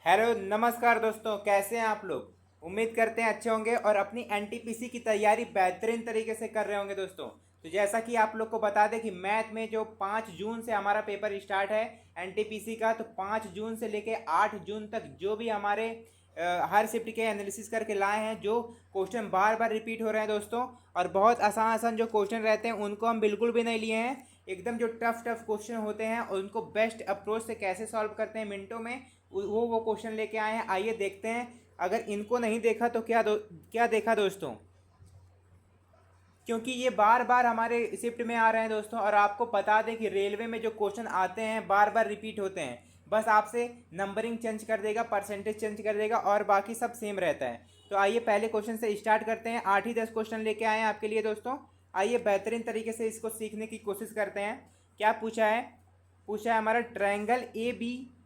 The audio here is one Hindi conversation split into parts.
हेलो नमस्कार दोस्तों, कैसे हैं आप लोग। उम्मीद करते हैं अच्छे होंगे और अपनी एनटीपीसी की तैयारी बेहतरीन तरीके से कर रहे होंगे दोस्तों। तो जैसा कि आप लोग को बता दें कि मैथ में जो 5 जून से हमारा पेपर स्टार्ट है एनटीपीसी का, तो 5 जून से लेके 8 जून तक जो भी हमारे हर शिफ्ट के एनालिसिस करके लाए हैं, जो क्वेश्चन बार बार रिपीट हो रहे हैं दोस्तों, और बहुत आसान आसान जो क्वेश्चन रहते हैं उनको हम बिल्कुल भी नहीं लिए हैं। एकदम जो टफ टफ क्वेश्चन होते हैं और उनको बेस्ट अप्रोच से कैसे सॉल्व करते हैं मिनटों में, वो क्वेश्चन लेके आए हैं। आइए देखते हैं। अगर इनको नहीं देखा तो क्या देखा दोस्तों, क्योंकि ये बार बार हमारे शिफ्ट में आ रहे हैं दोस्तों। और आपको बता दें कि रेलवे में जो क्वेश्चन आते हैं बार बार रिपीट होते हैं, बस आपसे नंबरिंग चेंज कर देगा, परसेंटेज चेंज कर देगा और बाकी सब सेम रहता है। तो आइए पहले क्वेश्चन से स्टार्ट करते हैं। 8 ही 10 क्वेश्चन लेके आए हैं आपके लिए दोस्तों। आइए बेहतरीन तरीके से इसको सीखने की कोशिश करते हैं। क्या पूछा है? पूछा है हमारा ट्रायंगल ए बी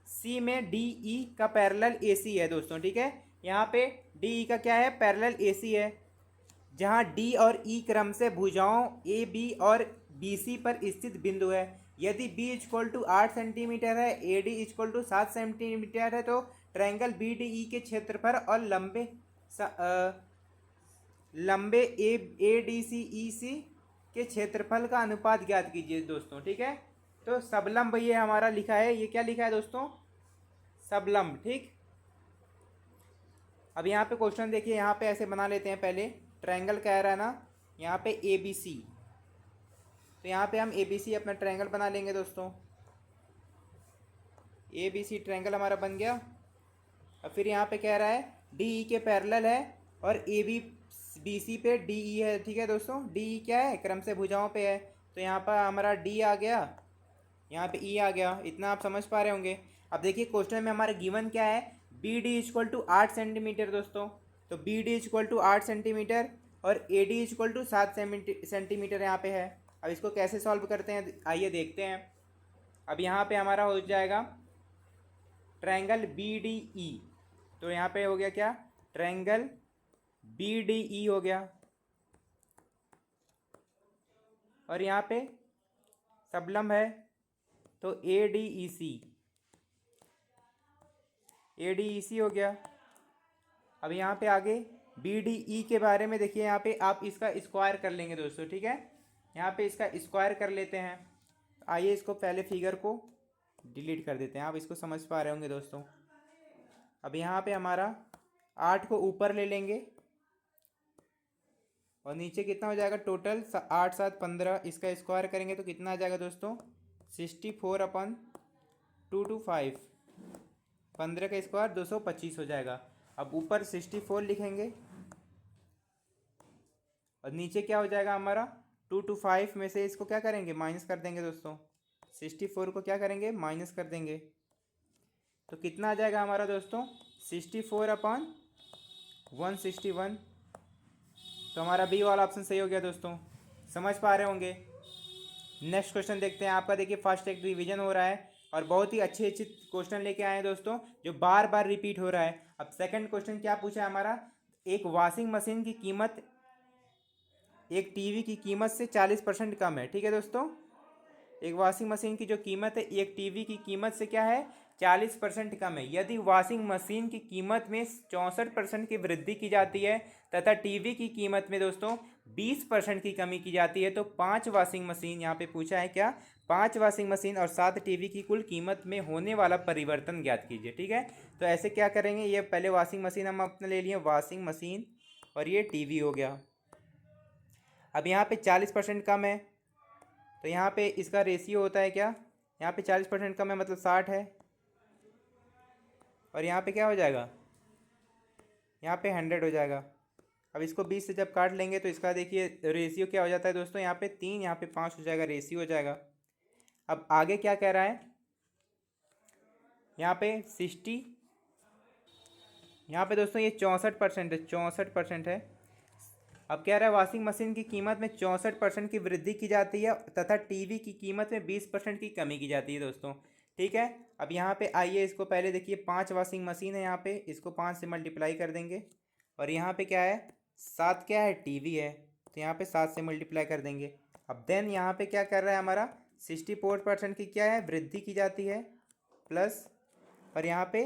सी में डी ई का पैरेलल ए सी है दोस्तों। ठीक है, यहाँ पे डी ई का क्या है? पैरेलल ए सी है, जहाँ डी और ई क्रम से भुजाओं ए बी और बी सी पर स्थित बिंदु है। यदि बी इक्वल टू 8 सेंटीमीटर है, A D equal to 7 centimetre है, तो ट्रायंगल बी डी ई के क्षेत्रफल और लंबे ए डी सी ई सी के क्षेत्रफल का अनुपात ज्ञात कीजिए दोस्तों। ठीक है, तो सबलंब ये हमारा लिखा है। ये क्या लिखा है दोस्तों? सबलंब। ठीक, अब यहाँ पे क्वेश्चन देखिए, यहाँ पे ऐसे बना लेते हैं। पहले ट्रायंगल कह रहा है ना, यहाँ पे ए बी सी, तो यहाँ पे हम ए बी सी अपना ट्रायंगल बना लेंगे दोस्तों। ए बी सी ट्रायंगल हमारा बन गया। अब फिर यहाँ पे कह रहा है डी ई के पैरेलल है और ए बी बी सी पे डी ई है। ठीक है दोस्तों, डी ई क्या है? क्रम से भुजाओं पे है, तो यहाँ पर हमारा डी आ गया, यहाँ पे ई आ गया। इतना आप समझ पा रहे होंगे। अब देखिए क्वेश्चन में हमारा गिवन क्या है? B D equal to 8 centimetre दोस्तों। तो B D equal to 8 centimetre और A D equal to 7 centimetre यहाँ पे है। अब इसको कैसे सॉल्व करते हैं आइए देखते हैं। अब यहाँ पे हमारा हो जाएगा ट्रायंगल बी डी ई, तो यहाँ पे हो गया क्या? ट्रायंगल बी डी ई हो गया। और यहाँ पे सबलंब है, तो A D E C, A D E सी हो गया। अब यहाँ पे आगे बी डी ई के बारे में देखिए, यहाँ पे आप इसका स्क्वायर कर लेंगे दोस्तों। ठीक है, यहाँ पे इसका स्क्वायर कर लेते हैं। आइए इसको पहले फिगर को डिलीट कर देते हैं। आप इसको समझ पा रहे होंगे दोस्तों। अब यहाँ पे हमारा 8 को ऊपर ले लेंगे और नीचे कितना हो जाएगा टोटल? 8 7 15। इसका स्क्वायर करेंगे तो कितना आ जाएगा दोस्तों? 64/225। 15 का स्क्वायर 225 हो जाएगा। अब ऊपर 64 लिखेंगे और नीचे क्या हो जाएगा हमारा? 225 में से इसको क्या करेंगे? माइनस कर देंगे दोस्तों। 64 को क्या करेंगे? माइनस कर देंगे। तो कितना आ जाएगा हमारा दोस्तों? 64/161। तो हमारा बी वाला ऑप्शन सही हो गया दोस्तों। समझ पा रहे होंगे। नेक्स्ट क्वेश्चन देखते हैं। आपका देखिए फर्स्ट एक रिवीजन हो रहा है और बहुत ही अच्छे अच्छे क्वेश्चन लेके आए हैं दोस्तों, जो बार बार रिपीट हो रहा है। अब सेकंड क्वेश्चन क्या पूछा है हमारा? एक वॉशिंग मशीन की कीमत एक टीवी की कीमत से 40% कम है। ठीक है दोस्तों, एक वॉशिंग मशीन की जो कीमत है एक टीवी की कीमत से क्या है? 40% कम है। यदि वॉशिंग मशीन की कीमत में 64% की वृद्धि की जाती है तथा टीवी की कीमत में दोस्तों 20% की कमी की जाती है, तो 5 वॉशिंग मशीन, यहाँ पे पूछा है क्या? 5 वॉशिंग मशीन और 7 टीवी की कुल कीमत में होने वाला परिवर्तन ज्ञात कीजिए। ठीक है, तो ऐसे क्या करेंगे? ये पहले वॉशिंग मशीन हम अपने ले लिए, वॉशिंग मशीन, और ये टीवी हो गया। अब यहाँ पे 40% कम है, तो यहाँ पे इसका रेशियो होता है क्या? यहाँ पे 40% कम है मतलब 60 है, और यहाँ पे क्या हो जाएगा? यहाँ पे 100 हो जाएगा। अब इसको 20 से जब काट लेंगे तो इसका देखिए रेशियो क्या हो जाता है दोस्तों? यहाँ पे 3, यहाँ पे 5 हो जाएगा, रेशियो हो जाएगा। अब आगे क्या कह रहा है? यहाँ पे 60, यहाँ पे दोस्तों ये 64% है, 64% है। अब कह रहा है वॉशिंग मशीन की कीमत में 64% की वृद्धि की जाती है तथा टीवी की कीमत में 20% की कमी की जाती है दोस्तों। ठीक है, अब यहाँ पे आइए इसको पहले देखिए, 5 वॉशिंग मशीन है, यहाँ पे इसको 5 से मल्टीप्लाई कर देंगे। और यहाँ पे क्या है? 7 क्या है? टीवी है, तो यहाँ पे 7 से मल्टीप्लाई कर देंगे। अब देन यहाँ पे क्या कर रहा है हमारा? 64% की क्या है? वृद्धि की जाती है, प्लस और यहाँ पे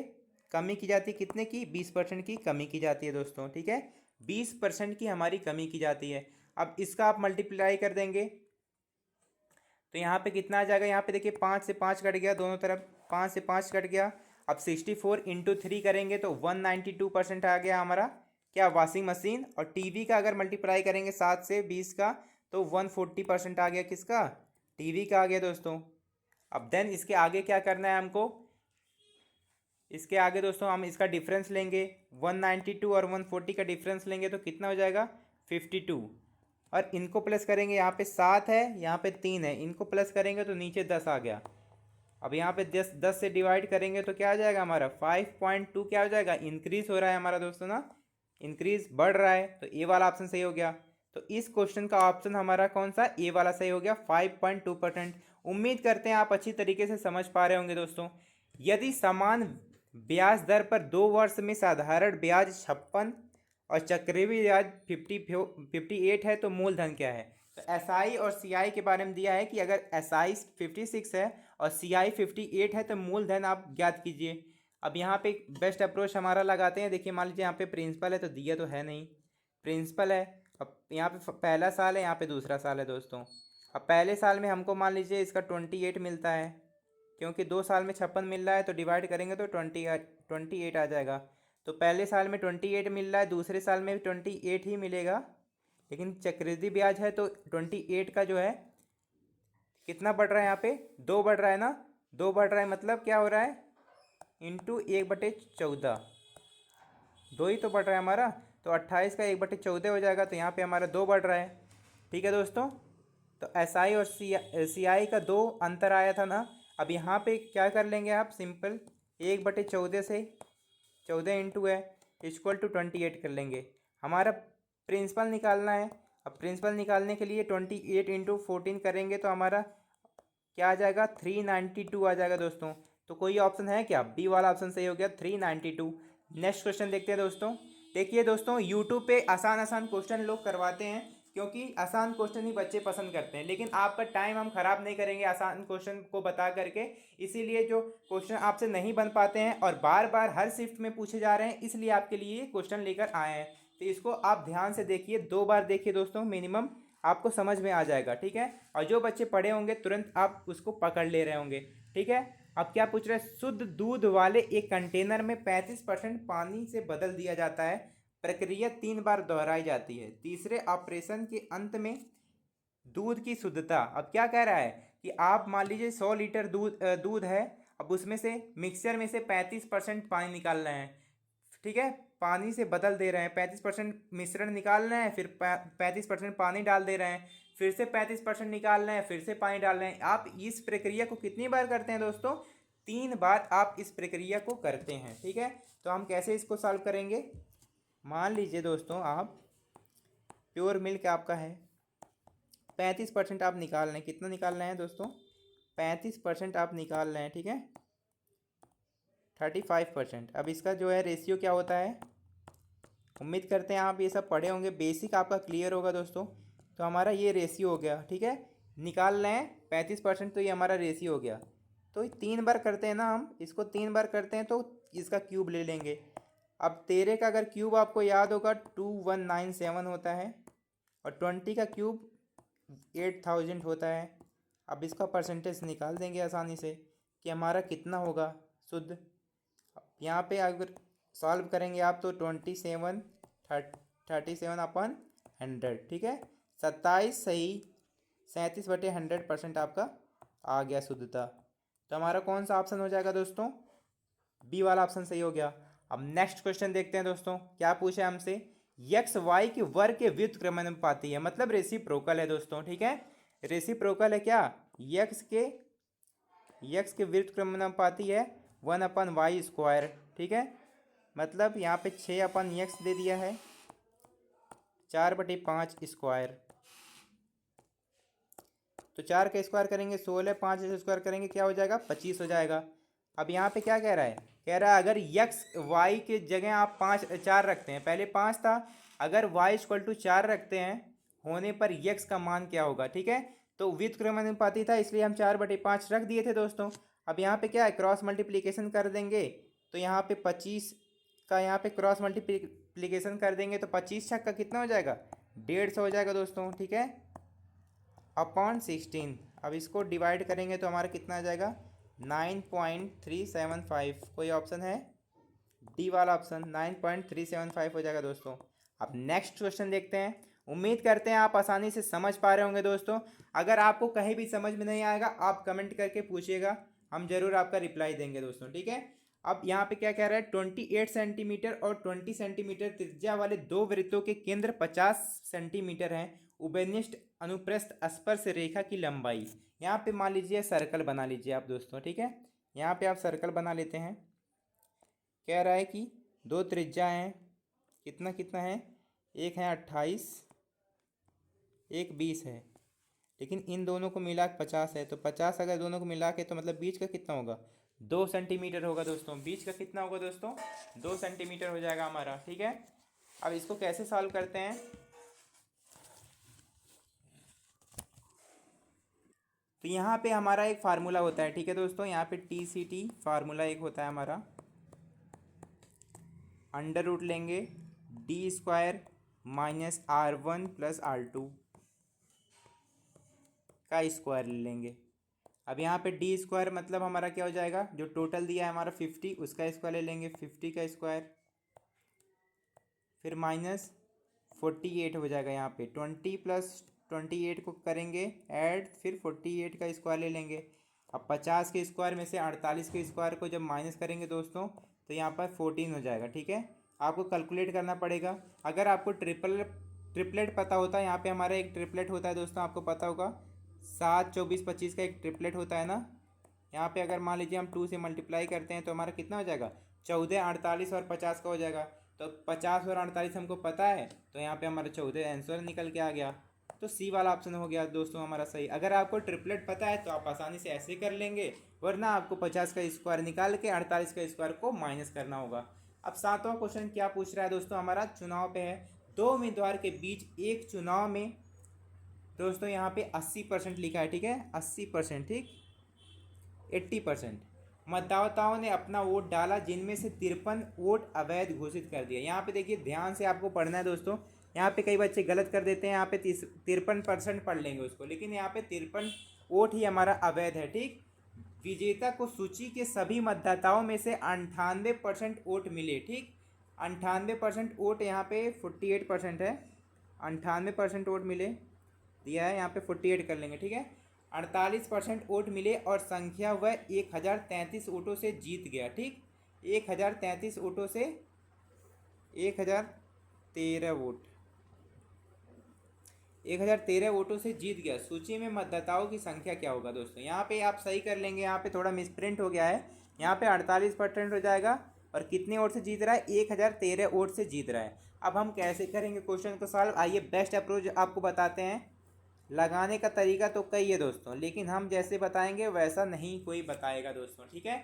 कमी की जाती है कितने की, 20% की कमी की जाती है दोस्तों। ठीक है, 20% की हमारी कमी की जाती है। अब इसका आप मल्टीप्लाई कर देंगे तो यहाँ पे कितना आ जाएगा, यहाँ पे देखिए 5 से 5 कट गया दोनों तरफ, 5 से 5 कट गया। अब 64 इंटू 3 करेंगे तो 192% आ गया हमारा क्या, वॉशिंग मशीन। और टीवी का अगर मल्टीप्लाई करेंगे 7 से 20 का तो 140% आ गया किसका, टीवी का आ गया दोस्तों। अब देन इसके आगे क्या करना है हमको, इसके आगे दोस्तों हम इसका डिफरेंस लेंगे, 192 और 140 का डिफरेंस लेंगे तो कितना हो जाएगा, 52। और इनको प्लस करेंगे, यहाँ पे 7 है यहाँ पे 3 है, इनको प्लस करेंगे तो नीचे 10 आ गया। अब यहाँ पे 10 से डिवाइड करेंगे तो क्या आ जाएगा हमारा 5.2, क्या हो जाएगा, इंक्रीज हो रहा है हमारा दोस्तों ना, इंक्रीज बढ़ रहा है। तो ए वाला ऑप्शन सही हो गया। तो इस क्वेश्चन का ऑप्शन हमारा कौन सा, ए वाला सही हो गया, 5.2%। उम्मीद करते हैं आप अच्छी तरीके से समझ पा रहे होंगे दोस्तों। यदि समान ब्याज दर पर 2 वर्ष में साधारण ब्याज 56 और चक्रवृद्धि ब्याज 58 है तो मूलधन क्या है। तो एस आई और सी आई के बारे में दिया है कि अगर एस आई 56 है और सी आई 58 है तो मूलधन आप ज्ञात कीजिए। अब यहाँ पे बेस्ट अप्रोच हमारा लगाते हैं। देखिए मान लीजिए यहाँ पे प्रिंसिपल है तो दिया तो है नहीं, प्रिंसिपल है। अब यहाँ पे पहला साल है, यहाँ पे दूसरा साल है दोस्तों। अब पहले साल में हमको मान लीजिए इसका 28 मिलता है, क्योंकि 2 साल में 56 मिल रहा है तो डिवाइड करेंगे तो 28 आ जाएगा। तो पहले साल में 28 मिल रहा है, दूसरे साल में भी 28 ही मिलेगा, लेकिन चक्रवृद्धि ब्याज है तो 28 का जो है कितना बढ़ रहा है, यहाँ पे 2 बढ़ रहा है ना, 2 बढ़ रहा है मतलब क्या हो रहा है, इंटू 1/14, 2 ही तो बढ़ रहा है हमारा। तो 28 का 1/14 हो जाएगा, तो यहाँ पे हमारा 2 बढ़ रहा है। ठीक है दोस्तों, तो एस आई और सी आई का 2 अंतर आया था ना। अब यहाँ पे क्या कर लेंगे आप, सिंपल 1/14 से 14 इंटू है इक्वल टू 28 कर लेंगे। हमारा प्रिंसिपल निकालना है। अब प्रिंसिपल निकालने के लिए 28 इंटू 14 करेंगे तो हमारा क्या आ जाएगा, 392 आ जाएगा दोस्तों। तो कोई ऑप्शन है क्या, बी वाला ऑप्शन सही हो गया, 392। नेक्स्ट क्वेश्चन देखते हैं दोस्तों। देखिए दोस्तों, यूट्यूब पे आसान आसान क्वेश्चन लोग करवाते हैं क्योंकि आसान क्वेश्चन ही बच्चे पसंद करते हैं, लेकिन आपका टाइम हम खराब नहीं करेंगे आसान क्वेश्चन को बता करके। इसीलिए जो क्वेश्चन आपसे नहीं बन पाते हैं और बार बार हर शिफ्ट में पूछे जा रहे हैं, इसलिए आपके लिए क्वेश्चन लेकर आए हैं। तो इसको आप ध्यान से देखिए, 2 बार देखिए दोस्तों मिनिमम, आपको समझ में आ जाएगा। ठीक है, और जो बच्चे पढ़े होंगे तुरंत आप उसको पकड़ ले रहे होंगे। ठीक है, अब क्या पूछ रहे हैं, शुद्ध दूध वाले एक कंटेनर में 35% पानी से बदल दिया जाता है। प्रक्रिया 3 बार दोहराई जाती है। तीसरे ऑपरेशन के अंत में दूध की शुद्धता, अब क्या कह रहा है कि आप मान लीजिए 100 लीटर दूध है, अब उसमें से मिक्सचर में से 35% पानी निकाल रहे हैं। ठीक है, पानी से बदल दे रहे हैं, 35% मिश्रण निकाल रहे हैं, फिर 35% पानी डाल दे रहे हैं, फिर से 35% निकाल रहे हैं, फिर से पानी डाल रहे हैं। आप इस प्रक्रिया को कितनी बार करते हैं दोस्तों, 3 बार आप इस प्रक्रिया को करते हैं। ठीक है, तो हम कैसे इसको सॉल्व करेंगे, मान लीजिए दोस्तों आप प्योर मिल्क आपका है, 35% आप निकाल रहे हैं, कितना निकाल रहे हैं दोस्तों, 35% आप निकाल रहे हैं। ठीक है, 35%। अब इसका जो है रेशियो क्या होता है, उम्मीद करते हैं आप ये सब पढ़े होंगे, बेसिक आपका क्लियर होगा दोस्तों। तो हमारा ये रेशियो हो गया। ठीक है, निकाल रहे हैं 35%, तो ये हमारा रेशियो हो गया। तो 3 बार करते हैं ना हम इसको, 3 बार करते हैं तो इसका क्यूब ले लेंगे। अब 13 का अगर क्यूब आपको याद होगा 2197 होता है, और 20 का क्यूब 8000 होता है। अब इसका परसेंटेज निकाल देंगे आसानी से कि हमारा कितना होगा शुद्ध। यहाँ पे अगर सॉल्व करेंगे आप तो 37/100। ठीक है, 27 सही 37/100% आपका आ गया शुद्धता। तो हमारा कौन सा ऑप्शन हो जाएगा दोस्तों, बी वाला ऑप्शन सही हो गया। अब नेक्स्ट क्वेश्चन देखते हैं दोस्तों, क्या पूछा है हमसे, यक्स वाई के वर्ग के व्युत्क्रमानुपाती है, मतलब रेसिप्रोकल है दोस्तों। ठीक है, रेसिप्रोकल है क्या, यक्स के व्युत्क्रमानुपाती है 1/y²। ठीक है, मतलब यहाँ पे 6/x दे दिया है, 4/5 स्क्वायर। तो 4 का स्क्वायर करेंगे 16, 5 से स्क्वायर करेंगे क्या हो जाएगा, 25 हो जाएगा। अब यहाँ पे क्या कह रहा है, कह रहा है अगर यक्स वाई के जगह आप 4 रखते हैं, पहले 5 था, अगर y = 4 रखते हैं होने पर यक्स का मान क्या होगा। ठीक है, तो व्युत्क्रमानुपाती था इसलिए हम 4/5 रख दिए थे दोस्तों। अब यहाँ पे क्या है, क्रॉस मल्टीप्लिकेशन कर देंगे तो यहाँ पे 25 का यहाँ पे क्रॉस मल्टीप्लिकेशन कर देंगे तो 25 का कितना हो जाएगा, 150 हो जाएगा दोस्तों, ठीक है, अपॉन 16। अब इसको डिवाइड करेंगे तो हमारा कितना आ जाएगा, 9.375। कोई ऑप्शन है, डी वाला ऑप्शन 9.375 हो जाएगा दोस्तों। अब नेक्स्ट क्वेश्चन देखते हैं। उम्मीद करते हैं आप आसानी से समझ पा रहे होंगे दोस्तों। अगर आपको कहीं भी समझ में नहीं आएगा आप कमेंट करके पूछिएगा, हम जरूर आपका रिप्लाई देंगे दोस्तों, ठीक है। अब यहाँ पे क्या कह रहा है, 28 सेंटीमीटर और 20 सेंटीमीटर त्रिज्या वाले दो वृत्तों के केंद्र 50 सेंटीमीटर हैं। उभयनिष्ठ अनुप्रस्थ स्पर्श रेखा की लंबाई, यहाँ पे मान लीजिए सर्कल बना लीजिए आप दोस्तों, ठीक है। यहाँ पे आप सर्कल बना लेते हैं। कह रहा है कि दो त्रिज्या हैं, कितना कितना है, एक है 28, एक 20 है, लेकिन इन दोनों को मिला के 50 है। तो 50 अगर दोनों को मिला के तो मतलब बीच का कितना होगा, 2 सेंटीमीटर होगा दोस्तों। बीच का कितना होगा दोस्तों, 2 सेंटीमीटर हो जाएगा हमारा, ठीक है। अब इसको कैसे सॉल्व करते हैं, तो यहाँ पे हमारा एक फार्मूला होता है, ठीक है दोस्तों। यहाँ पे TCT फार्मूला एक होता है हमारा, अंडर रूट लेंगे D² minus R1 plus R2 का स्क्वायर ले लेंगे। अब यहाँ पे D² मतलब हमारा क्या हो जाएगा, जो टोटल दिया है हमारा 50, उसका स्क्वायर ले लेंगे, 50 का स्क्वायर, फिर माइनस 48 हो जाएगा। यहाँ पे 20 प्लस 28 को करेंगे ऐड, फिर 48 का स्क्वायर ले लेंगे। अब 50 के स्क्वायर में से 48 के स्क्वायर को जब माइनस करेंगे दोस्तों तो यहाँ पर 14 हो जाएगा, ठीक है। आपको कैलकुलेट करना पड़ेगा। अगर आपको ट्रिपलेट पता होता है, यहाँ पे हमारा एक ट्रिपलेट होता है दोस्तों, आपको पता होगा 7, 24, 25 का एक ट्रिपलेट होता है ना। यहाँ पे अगर मान लीजिए हम 2 से मल्टीप्लाई करते हैं तो हमारा कितना हो जाएगा, 14, 48 और 50 का हो जाएगा। तो 50 और 48 हमको पता है, तो यहाँ पे हमारा 14 आंसर निकल के आ गया। तो सी वाला ऑप्शन हो गया दोस्तों हमारा सही। अगर आपको ट्रिपलेट पता है तो आप आसानी से ऐसे कर लेंगे, वरना आपको 50 का स्क्वायर निकाल के 48 का स्क्वायर को माइनस करना होगा। अब 7वां क्वेश्चन क्या पूछ रहा है दोस्तों, हमारा चुनाव पे है। दो उम्मीदवार के बीच एक चुनाव में दोस्तों यहाँ पे 80% लिखा है, ठीक है, 80%, ठीक, 80%। मतदाताओं ने अपना वोट डाला जिनमें से 53 वोट अवैध घोषित कर दिया। यहाँ पे देखिए ध्यान से आपको पढ़ना है दोस्तों। यहाँ पे कई बच्चे गलत कर देते हैं, यहाँ पे 53% पढ़ लेंगे उसको, लेकिन यहाँ पे 53 वोट ही हमारा अवैध है, ठीक। विजेता को सूची के सभी मतदाताओं में से 98% वोट मिले, ठीक। 98% वोट, यहाँ पे 48% है, 98% वोट मिले दिया है, यहाँ पे 48 कर लेंगे, ठीक है। 48% वोट मिले और संख्या वह 1033 वोटों से जीत गया, ठीक। 1033 वोटों से 1013 वोट, 1013 वोटों से जीत गया। सूची में मतदाताओं की संख्या क्या होगा दोस्तों, यहाँ पे आप सही कर लेंगे। यहाँ पे थोड़ा मिसप्रिंट हो गया है, यहाँ पे 48% हो जाएगा और कितने वोट से जीत रहा है, 1013 वोट से जीत रहा है। अब हम कैसे करेंगे क्वेश्चन को सॉल्व, आइए बेस्ट अप्रोच आपको बताते हैं। लगाने का तरीका तो कई है दोस्तों, लेकिन हम जैसे बताएंगे वैसा नहीं कोई बताएगा दोस्तों, ठीक है।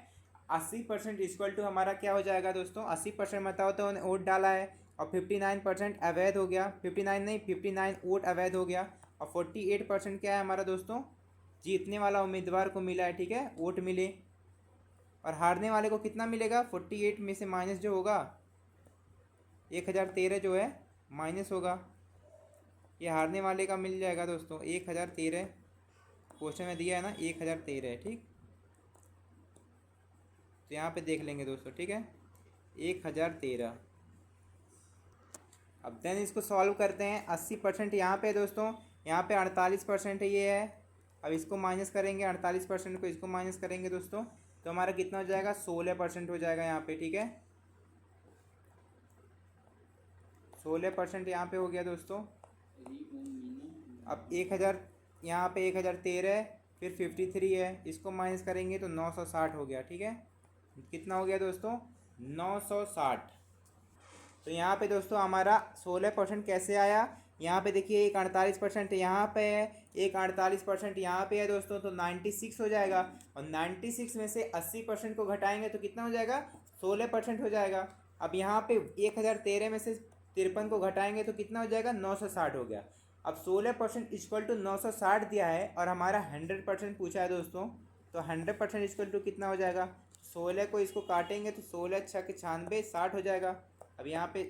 80% इक्वल टू हमारा क्या हो जाएगा दोस्तों, 80% मतदाताओं ने वोट डाला है और 59% अवैध हो गया, 59 नहीं 59 वोट अवैध हो गया। और 48% क्या है हमारा दोस्तों, जीतने वाला उम्मीदवार को मिला है, ठीक है, वोट मिले। और हारने वाले को कितना मिलेगा, 48 में से माइनस जो होगा 1013 जो है माइनस होगा, ये हारने वाले का मिल जाएगा दोस्तों 1013। क्वेश्चन में दिया है ना 1013 है, ठीक। तो यहाँ पे देख लेंगे दोस्तों, ठीक है, 1013। अब देन इसको सॉल्व करते हैं। 80% यहाँ पे दोस्तों, यहाँ पे 48% ये है। अब इसको माइनस करेंगे, 48% को इसको माइनस करेंगे दोस्तों, तो हमारा कितना हो जाएगा, 16% हो जाएगा यहाँ पे, ठीक है। 16% यहाँ पे हो गया दोस्तों। अब 1000 यहाँ पे 1013 फिर 53 है, इसको माइनस करेंगे तो 960 हो गया, ठीक है। कितना हो गया दोस्तों, 960। तो यहाँ पे दोस्तों हमारा 16% कैसे आया, यहाँ पे देखिए एक 48% यहाँ पे है, एक 48% यहाँ पे है दोस्तों, तो 96 हो जाएगा। और 96 में से 80% को घटाएंगे तो कितना हो जाएगा, 16% हो जाएगा। अब यहाँ पे 1013 में से 53 को घटाएंगे तो कितना हो जाएगा, 960 हो गया। अब 16% इक्वल टू 960 दिया है और हमारा 100% पूछा है दोस्तों, तो 100% इक्वल टू कितना हो जाएगा, 16 को इसको काटेंगे तो 16 छः 96 60 हो जाएगा। अब यहाँ पे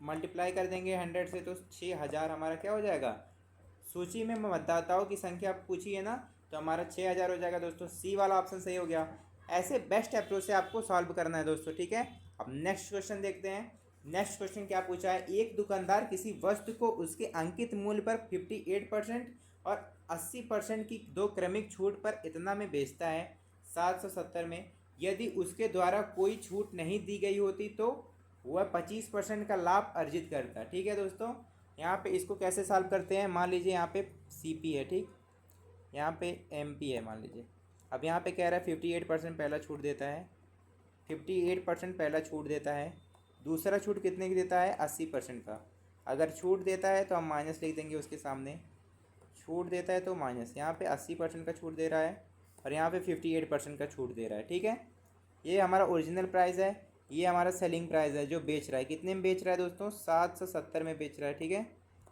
मल्टीप्लाई कर देंगे 100 से तो 6000 हमारा क्या हो जाएगा। सूची में मतदाताओं की संख्या पूछी है ना, तो हमारा 6000 हो जाएगा दोस्तों। सी वाला ऑप्शन सही हो गया। ऐसे बेस्ट अप्रोच से आपको सॉल्व करना है दोस्तों, ठीक है। अब नेक्स्ट क्वेश्चन देखते हैं। नेक्स्ट क्वेश्चन क्या पूछा है, एक दुकानदार किसी वस्तु को उसके अंकित मूल्य पर 58% और 80% की दो क्रमिक छूट पर इतना में बेचता है 770 में। यदि उसके द्वारा कोई छूट नहीं दी गई होती तो वह 25% का लाभ अर्जित करता। ठीक है दोस्तों, यहाँ पे इसको कैसे सॉल्व करते हैं। मान लीजिए यहाँ पे CP है, ठीक, यहाँ पे MP है मान लीजिए। अब यहाँ पे कह रहा है 58% पहला छूट देता है, 58% पहला छूट देता है। दूसरा छूट कितने की देता है, 80% का। अगर छूट देता है तो हम माइनस लिख देंगे उसके सामने, छूट देता है तो माइनस। यहाँ पे 80% का छूट दे रहा है और यहाँ पे 58% का छूट दे रहा है, ठीक है। ये हमारा ओरिजिनल प्राइस है, ये हमारा सेलिंग प्राइस है जो बेच रहा है। कितने में बेच रहा है दोस्तों, 770 में बेच रहा है, ठीक है,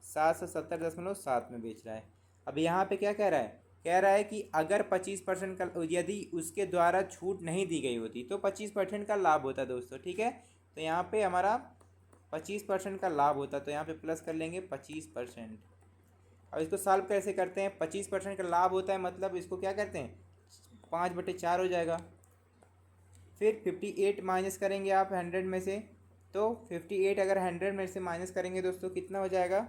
770.7 में बेच रहा है। अब यहाँ पे क्या कह रहा है, कह रहा है कि अगर 25% का, यदि उसके द्वारा छूट नहीं दी गई होती तो 25% का लाभ होता दोस्तों, ठीक है। तो यहाँ पे हमारा 25% का लाभ होता, तो यहाँ पे प्लस कर लेंगे 25%। अब इसको सॉल्व कैसे करते हैं, 25% का लाभ होता है मतलब इसको क्या करते हैं, 5/4 हो जाएगा। फिर 58 माइनस करेंगे आप 100 में से, तो 58 अगर 100 में से माइनस करेंगे दोस्तों कितना हो जाएगा,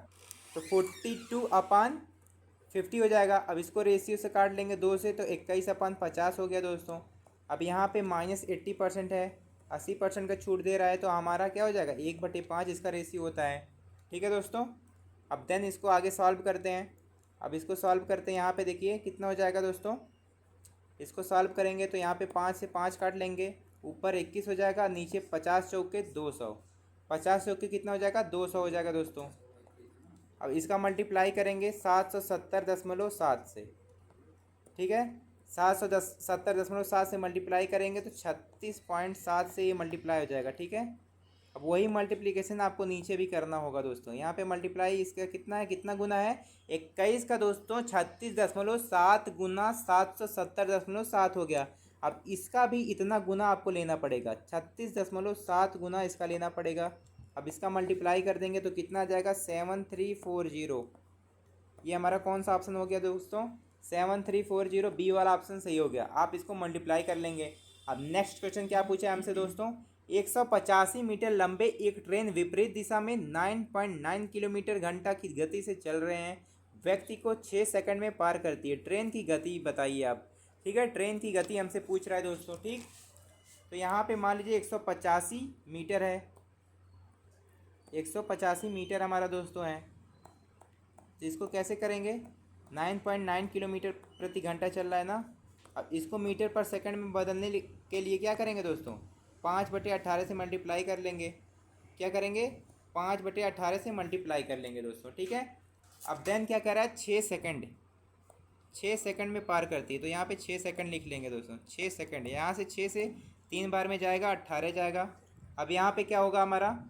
तो 42/50 हो जाएगा। अब इसको रेशियो से काट लेंगे 2 से, तो 21/50 हो गया दोस्तों। अब यहाँ पे -80% है, 80% का छूट दे रहा है, तो हमारा क्या हो जाएगा, 1/5 इसका रेशियो होता है, ठीक है दोस्तों। अब देन इसको आगे सॉल्व करते हैं। अब इसको सॉल्व करते हैं, यहाँ पे देखिए कितना हो जाएगा दोस्तों। इसको सॉल्व करेंगे तो यहाँ पे 5 से 5 काट लेंगे, ऊपर 21 हो जाएगा, नीचे 50 चौके 200, 50 चौके कितना हो जाएगा, 200 हो जाएगा दोस्तों। अब इसका मल्टीप्लाई करेंगे 770.7 से, ठीक है, 770.7 से मल्टीप्लाई करेंगे तो 36.7 से ये मल्टीप्लाई हो जाएगा, ठीक है। अब वही मल्टीप्लिकेशन आपको नीचे भी करना होगा दोस्तों। यहाँ पे मल्टीप्लाई इसका कितना है, कितना गुना है, 21 का दोस्तों 36.7 गुना 770.7 हो गया। अब इसका भी इतना गुना आपको लेना पड़ेगा, 36.7 गुना इसका लेना पड़ेगा। अब इसका मल्टीप्लाई कर देंगे तो कितना आ जाएगा, 7340। ये हमारा कौन सा ऑप्शन हो गया दोस्तों, 7340, बी वाला ऑप्शन सही हो गया। आप इसको मल्टीप्लाई कर लेंगे। अब नेक्स्ट क्वेश्चन क्या पूछा है हमसे दोस्तों, 185 मीटर लंबे एक ट्रेन विपरीत दिशा में 9.9 किलोमीटर घंटा की गति से चल रहे हैं, व्यक्ति को 6 सेकंड में पार करती है। ट्रेन की गति बताइए आप, ठीक है, ट्रेन की गति हमसे पूछ रहा है दोस्तों, ठीक। तो यहाँ पे मान लीजिए 185 मीटर है, 185 मीटर हमारा दोस्तों है। तो इसको कैसे करेंगे, 9.9 किलोमीटर प्रति घंटा चल रहा है ना। अब इसको मीटर पर सेकंड में बदलने के लिए क्या करेंगे दोस्तों, 5/18 से मल्टीप्लाई कर लेंगे। क्या करेंगे, 5/18 से मल्टीप्लाई कर लेंगे दोस्तों, ठीक है। अब देन क्या कह रहा है, 6 सेकंड, 6 सेकंड में पार करती है, तो यहाँ पे 6 सेकंड लिख लेंगे दोस्तों, 6 सेकंड। यहाँ से 6 से 3 बार में जाएगा, 18 जाएगा। अब यहाँ पे क्या होगा हमारा,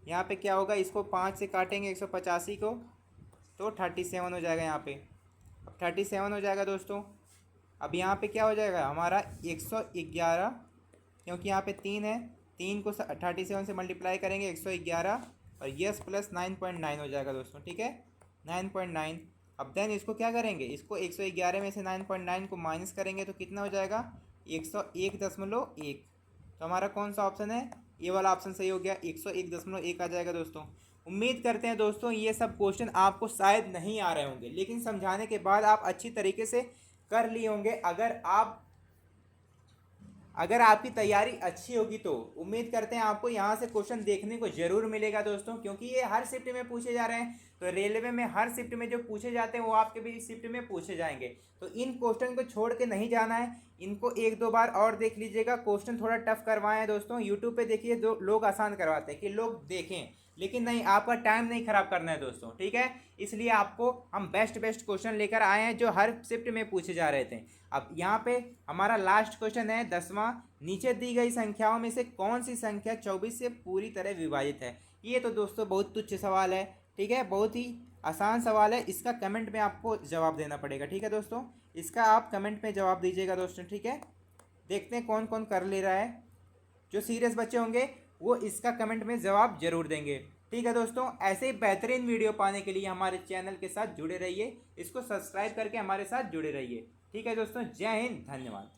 यहाँ पे क्या होगा, इसको 5 से काटेंगे 185 को, तो 37 हो जाएगा यहाँ पे। अब 37 हो जाएगा दोस्तों। अब यहाँ पे क्या हो जाएगा हमारा 111, क्योंकि यहाँ पे 3 है, 3 को 37 से मल्टीप्लाई करेंगे 111, और यस प्लस 9.9 हो जाएगा दोस्तों, ठीक है, 9.9। अब देन इसको क्या करेंगे, इसको 111 में से 9.9 को माइनस करेंगे तो कितना हो जाएगा, 101.1। तो हमारा कौन सा ऑप्शन है, ये वाला ऑप्शन सही हो गया, 101.1 आ जाएगा दोस्तों। उम्मीद करते हैं दोस्तों ये सब क्वेश्चन आपको शायद नहीं आ रहे होंगे, लेकिन समझाने के बाद आप अच्छी तरीके से कर लिए होंगे। अगर आपकी तैयारी अच्छी होगी तो उम्मीद करते हैं आपको यहाँ से क्वेश्चन देखने को जरूर मिलेगा दोस्तों, क्योंकि ये हर शिफ्ट में पूछे जा रहे हैं। तो रेलवे में हर शिफ्ट में जो पूछे जाते हैं वो आपके भी शिफ्ट में पूछे जाएंगे। तो इन क्वेश्चन को छोड़ के नहीं जाना है, इनको 1-2 बार और देख लीजिएगा। क्वेश्चन थोड़ा टफ करवाए हैं दोस्तों, यूट्यूब पे देखिए जो लोग आसान करवाते हैं कि लोग देखें, लेकिन नहीं, आपका टाइम नहीं खराब करना है दोस्तों, ठीक है। इसलिए आपको हम बेस्ट क्वेश्चन लेकर आए हैं जो हर शिफ्ट में पूछे जा रहे थे। अब यहाँ पे हमारा लास्ट क्वेश्चन है 10वां, नीचे दी गई संख्याओं में से कौन सी संख्या 24 से पूरी तरह विभाजित है। ये तो दोस्तों बहुत तुच्छ सवाल है, ठीक है, बहुत ही आसान सवाल है। इसका कमेंट में आपको जवाब देना पड़ेगा, ठीक है दोस्तों। इसका आप कमेंट में जवाब दीजिएगा दोस्तों, ठीक है। देखते हैं कौन कौन कर ले रहा है। जो सीरियस बच्चे होंगे वो इसका कमेंट में जवाब जरूर देंगे, ठीक है दोस्तों। ऐसे ही बेहतरीन वीडियो पाने के लिए हमारे चैनल के साथ जुड़े रहिए, इसको सब्सक्राइब करके हमारे साथ जुड़े रहिए, ठीक है दोस्तों। जय हिंद, धन्यवाद।